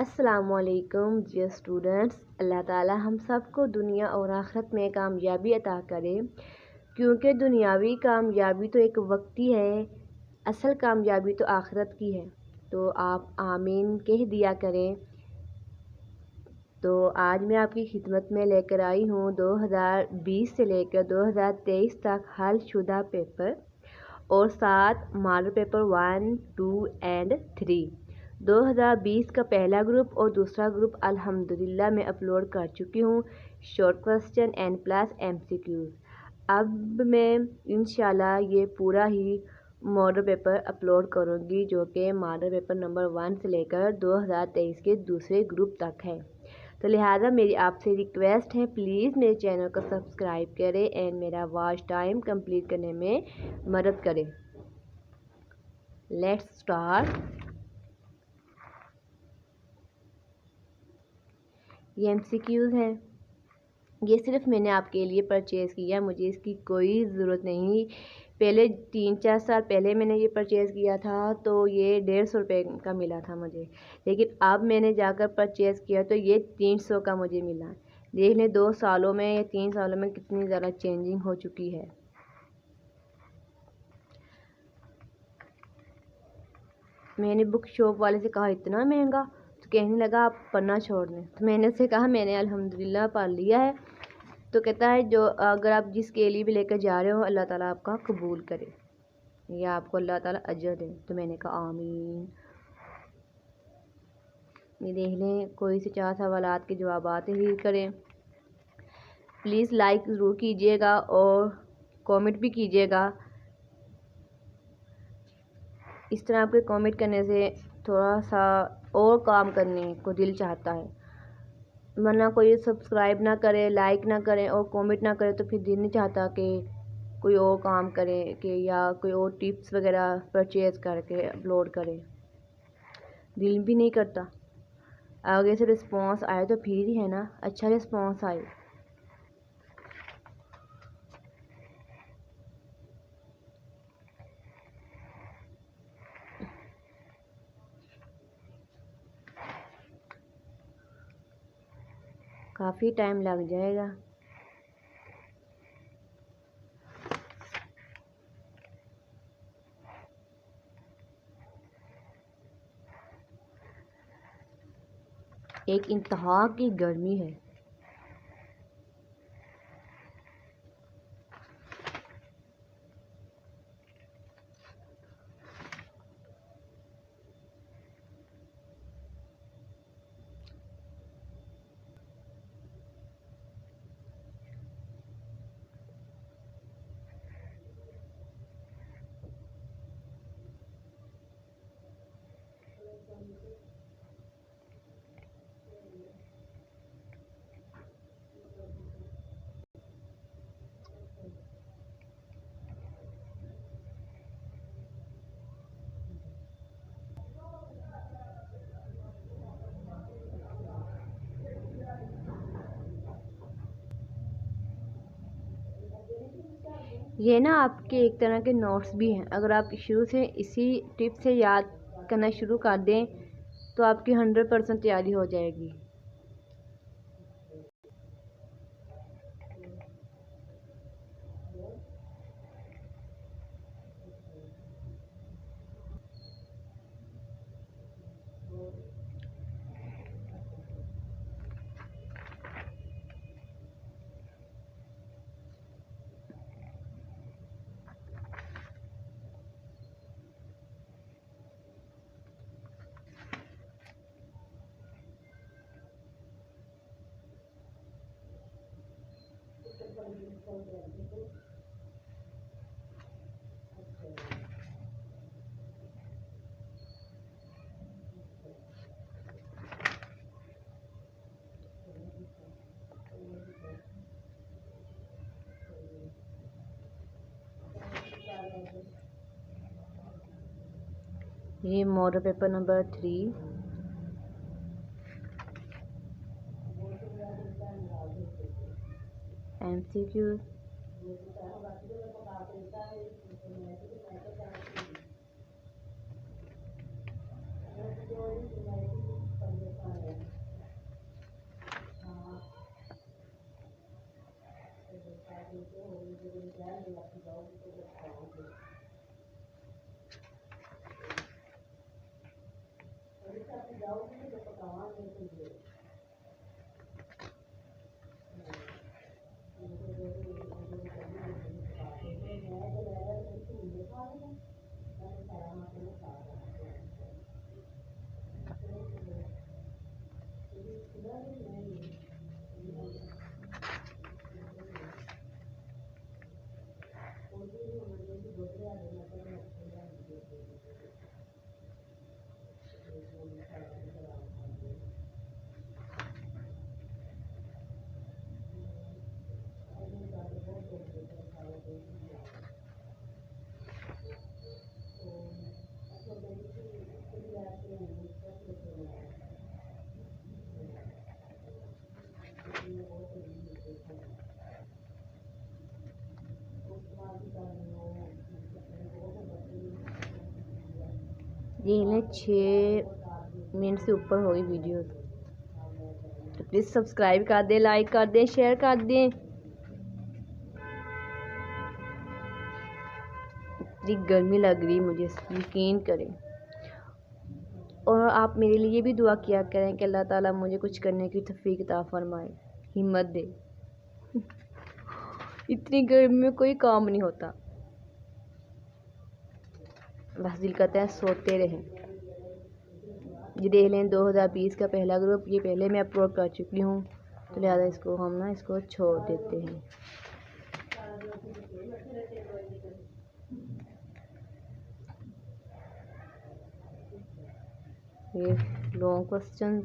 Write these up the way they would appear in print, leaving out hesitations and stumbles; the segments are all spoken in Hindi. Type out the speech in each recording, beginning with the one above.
अस्सलामुअलैकुम डियर स्टूडेंट्स। अल्लाह ताला हम सबको दुनिया और आखिरत में कामयाबी अता करे, क्योंकि दुनियावी कामयाबी तो एक वक्ती है, असल कामयाबी तो आखिरत की है। तो आप आमीन कह दिया करें। तो आज मैं आपकी खिदमत में लेकर आई हूँ 2020 से लेकर 2023 तक हल शुदा पेपर और 7 मॉडल पेपर 1, 2 एंड 3। 2020 का पहला ग्रुप और दूसरा ग्रुप अल्हम्दुलिल्लाह मैं अपलोड कर चुकी हूँ, short question and plus MCQs। अब मैं इंशाल्लाह ये पूरा ही मॉडल पेपर अपलोड करूँगी, जो कि मॉडल पेपर नंबर 1 से लेकर 2023 के दूसरे ग्रुप तक है। तो लिहाजा मेरी आपसे रिक्वेस्ट है, प्लीज़ मेरे चैनल को सब्सक्राइब करें एंड मेरा वॉच टाइम कंप्लीट करने में मदद करें। Let's start. ये MCQs हैं। ये सिर्फ मैंने आपके लिए परचेज़ किया, मुझे इसकी कोई ज़रूरत नहीं। पहले 3-4 साल पहले मैंने ये परचेज़ किया था तो ये 150 रुपये का मिला था मुझे, लेकिन अब मैंने जाकर परचेज़ किया तो ये 300 का मुझे मिला। देख लें 2 सालों में या 3 सालों में कितनी ज़्यादा चेंजिंग हो चुकी है। मैंने बुक शॉप वाले से कहा इतना महंगा, तो कहने लगा आप पढ़ना छोड़ दें। तो मैंने उससे कहा मैंने अल्हम्दुलिल्लाह पढ़ लिया है। तो कहता है जो अगर आप जिसके लिए भी लेकर जा रहे हो अल्लाह ताला आपका कबूल करे या आपको अल्लाह ताला अजर दे। तो मैंने कहा आमीन। ये देख लें, कोई से 4 सवालात के जवाब ही करें। प्लीज़ लाइक ज़रूर कीजिएगा और कमेंट भी कीजिएगा। इस तरह आपके कमेंट करने से थोड़ा सा और काम करने को दिल चाहता है, वरना कोई सब्सक्राइब ना करे, लाइक ना करें और कमेंट ना करे तो फिर दिल नहीं चाहता कि कोई और काम करें कि या कोई और टिप्स वगैरह परचेज़ करके अपलोड करें, दिल भी नहीं करता। आगे से रिस्पांस आए तो फिर ही है ना, अच्छा रिस्पांस आए। काफ़ी टाइम लग जाएगा। एक इंतहा की गर्मी है। ये ना आपके एक तरह के नोट्स भी हैं। अगर आप शुरू से इसी टिप से याद करना शुरू कर दें तो आपकी 100% तैयारी हो जाएगी। ये मॉडल पेपर नंबर 3 MCQ। ये इन्हें 6 मिनट से ऊपर हो गई वीडियो, तो प्लीज़ सब्सक्राइब कर दें, लाइक कर दें, शेयर कर दें। इतनी गर्मी लग रही मुझे, यकीन करें। और आप मेरे लिए भी दुआ किया करें कि अल्लाह ताला मुझे कुछ करने की तौफीक अता फरमाए, हिम्मत दे। इतनी गर्मी में कोई काम नहीं होता, बस दिल करता है सोते रहें। ये देख लें 2020 का पहला ग्रुप, ये पहले मैं अपलोड कर चुकी हूँ, तो लिहाजा इसको हम इसको छोड़ देते हैं। ये लॉन्ग क्वेश्चंस,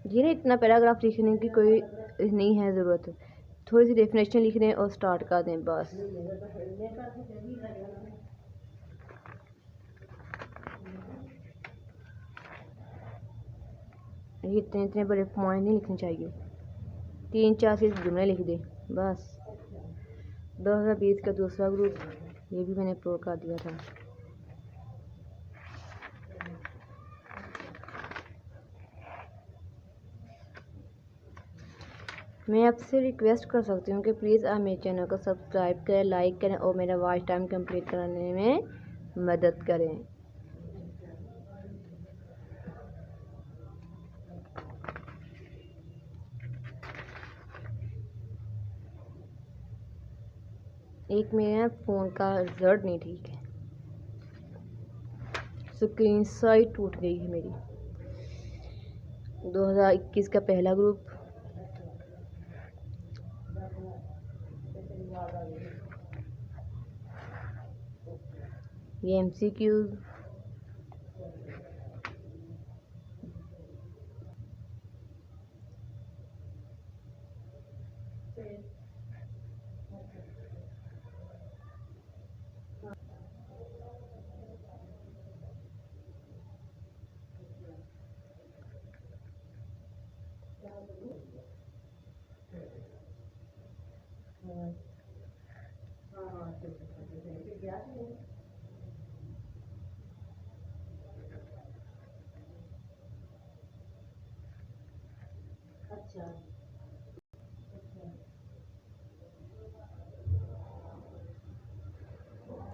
ये ना इतना पैराग्राफ लिखने की कोई नहीं है ज़रूरत, थोड़ी सी डेफिनेशन लिख दें और स्टार्ट कर दें बस। ये इतने इतने बड़े पॉइंट नहीं लिखने चाहिए, 3-4 से जुमले लिख दें बस। 2020 का दूसरा ग्रुप, ये भी मैंने अपलोड कर दिया था। मैं आपसे रिक्वेस्ट कर सकती हूँ कि प्लीज़ आप मेरे चैनल को सब्सक्राइब करें, लाइक करें और मेरा वॉच टाइम कंप्लीट कराने में मदद करें। एक मेरा फ़ोन का रिजल्ट नहीं ठीक है, स्क्रीन साइड टूट गई है मेरी। 2021 का पहला ग्रुप, ये MCQs,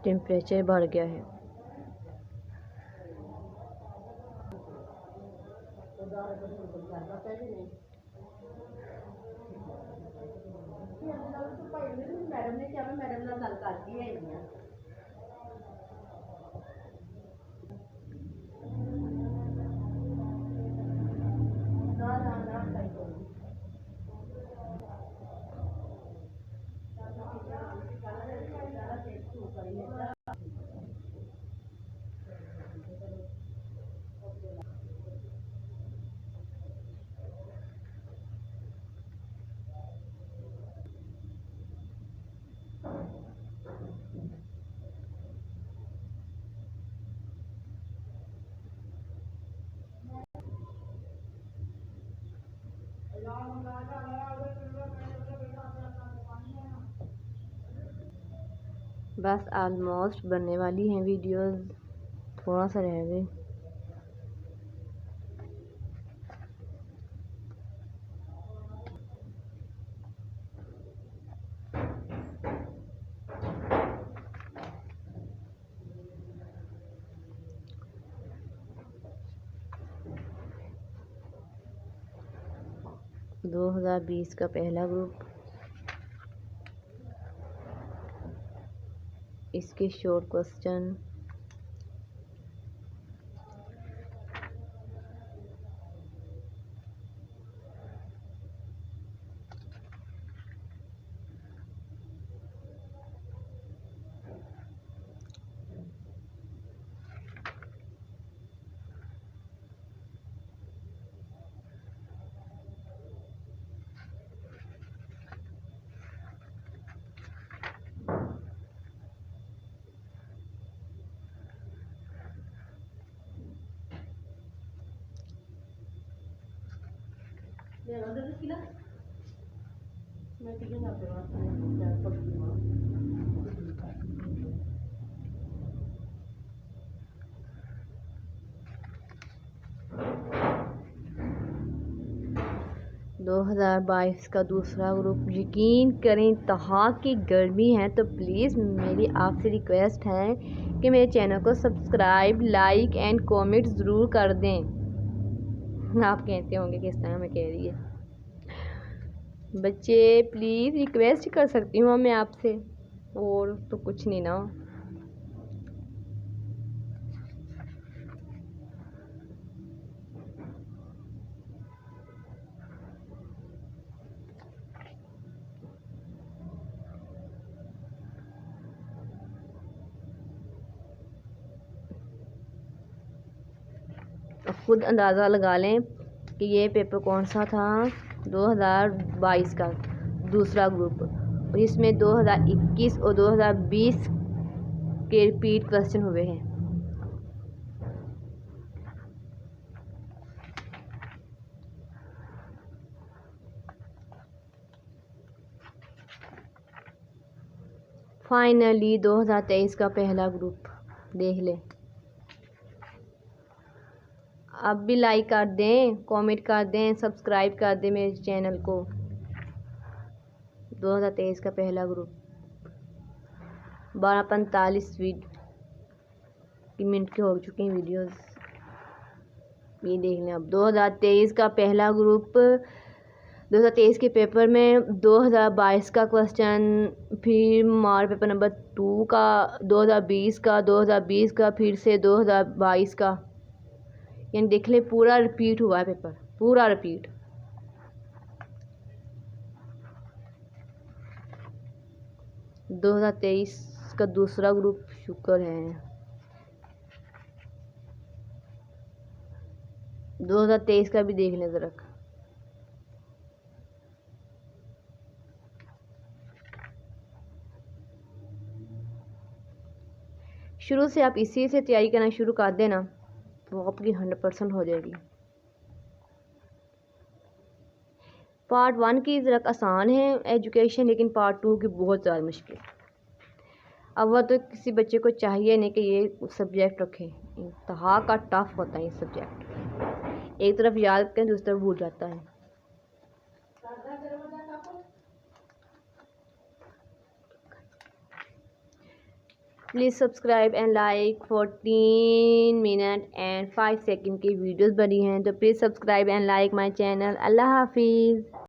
टेम्परेचर बढ़ गया है। बस ऑलमोस्ट बनने वाली हैं वीडियोस, थोड़ा सा रह गए। 2020 का पहला ग्रुप, इसके शॉर्ट क्वेश्चन। दो 2022 का दूसरा ग्रुप। यकीन करें इंतहा की गर्मी है, तो प्लीज़ मेरी आपसे रिक्वेस्ट है कि मेरे चैनल को सब्सक्राइब, लाइक एंड कमेंट ज़रूर कर दें। आप कहते होंगे किस तरह मैं कह रही है। बच्चे प्लीज़ रिक्वेस्ट कर सकती हूँ मैं आपसे, और तो कुछ नहीं ना। खुद अंदाज़ा लगा लें कि ये पेपर कौन सा था। 2022 का दूसरा ग्रुप, और इसमें 2021 और 2020 के रिपीट क्वेश्चन हुए हैं। फाइनली 2023 का पहला ग्रुप देख लें। अब भी लाइक कर दें, कमेंट कर दें, सब्सक्राइब कर दें मेरे चैनल को। 2023 का पहला ग्रुप 12:45 मिनट के हो चुके हैं वीडियोस। ये देख लें। अब 2023 का पहला ग्रुप, 2023 के पेपर में 2022 का क्वेश्चन, फिर मार पेपर नंबर 2 का 2020 का, 2020 का, फिर से 2022 का, यानी देख ले पूरा रिपीट हुआ है पेपर, पूरा रिपीट। दो 2023 का दूसरा ग्रुप, शुक्र है। 2023 का भी देख लें ज़रा। शुरू से आप इसी से तैयारी करना शुरू कर देना तो आपकी 100% हो जाएगी। पार्ट 1 की ज़रा आसान है एजुकेशन, लेकिन पार्ट 2 की बहुत ज़्यादा मुश्किल। अब वह तो किसी बच्चे को चाहिए नहीं कि ये सब्जेक्ट रखे, इंतहा का टफ होता है ये सब्जेक्ट। एक तरफ याद करें, दूसरी तरफ भूल जाता है। Please subscribe and like. 14 minute and 5 second की वीडियोस बनी हैं, तो please subscribe and like my channel. अल्लाह हाफिज़।